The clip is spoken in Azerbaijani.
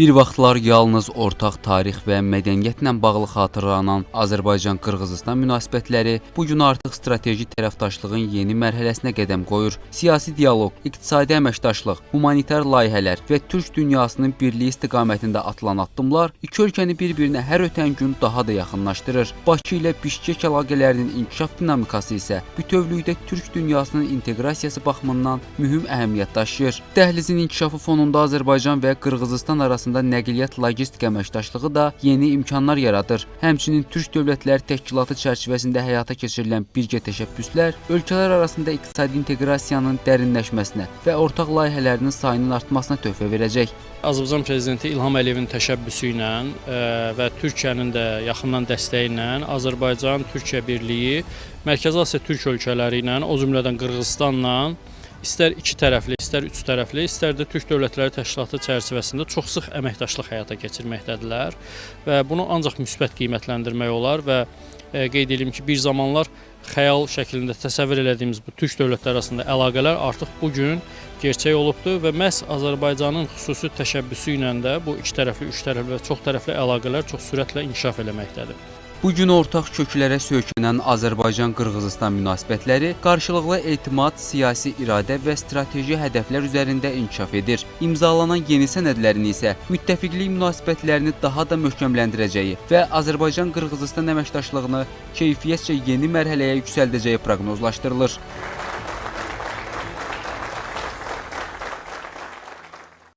Bir vaxtlar yalnız ortaq tarix və mədəniyyətlə bağlı xatırlanan Azərbaycan-Qırğızıstan münasibətləri bu gün artıq strateji tərəfdaşlığın yeni mərhələsinə qədəm qoyur. Siyasi dialoq, iqtisadi əməkdaşlıq, humanitar layihələr və türk dünyasının birliyi istiqamətində atılan addımlar iki ölkəni bir-birinə hər ötən gün daha da yaxınlaşdırır. Bakı ilə Bişkek əlaqələrinin inkişaf dinamikası isə bütövlükdə türk dünyasının inteqrasiyası baxımından mühüm əhəmiyyət daşıyır. Dəhlizin inkişafı fonunda Azərbaycan və Qırğızıstan arasında nəqliyyat logistika əməkdaşlığı da yeni imkanlar yaradır. Həmçinin Türk Dövlətləri Təşkilatı çərçivəsində həyata keçirilən birgə təşəbbüslər ölkələr arasında iqtisadi inteqrasiyanın dərinləşməsinə və ortaq layihələrinin sayının artmasına töhfə verəcək. Azərbaycan Prezidenti İlham Əliyevin təşəbbüsü ilə və Türkiyənin də yaxından dəstəyi ilə Azərbaycan-Türkiyə birliyi Mərkəzi Asiya türk ölkələri ilə, o cümlədən Qırğızıstanla İstər iki tərəfli, istər üç tərəfli, istər də Türk Dövlətləri Təşkilatı çərçivəsində çox sıx əməkdaşlıq həyata keçirməkdədirlər və bunu ancaq müsbət qiymətləndirmək olar və qeyd edeyim ki, bir zamanlar xəyal şəklində təsəvvür etdiyimiz bu türk dövlətləri arasında əlaqələr artıq bu gün gerçək olubdur və məhz Azərbaycanın xüsusi təşəbbüsü ilə də bu iki tərəfli, üç tərəfli və çox tərəfli əlaqələr çox sürətlə inkişaf eləməkdədir. Bu gün ortaq köklərə söykənən Azərbaycan-Qırğızıstan münasibətləri qarşılıqlı etimad, siyasi iradə və strateji hədəflər üzərində inkişaf edir. İmzalanan yeni sənədlərin isə müttəfiqlik münasibətlərini daha da möhkəmləndirəcəyi və Azərbaycan-Qırğızıstan əməkdaşlığını keyfiyyətcə yeni mərhələyə yüksəldəcəyi proqnozlaşdırılır.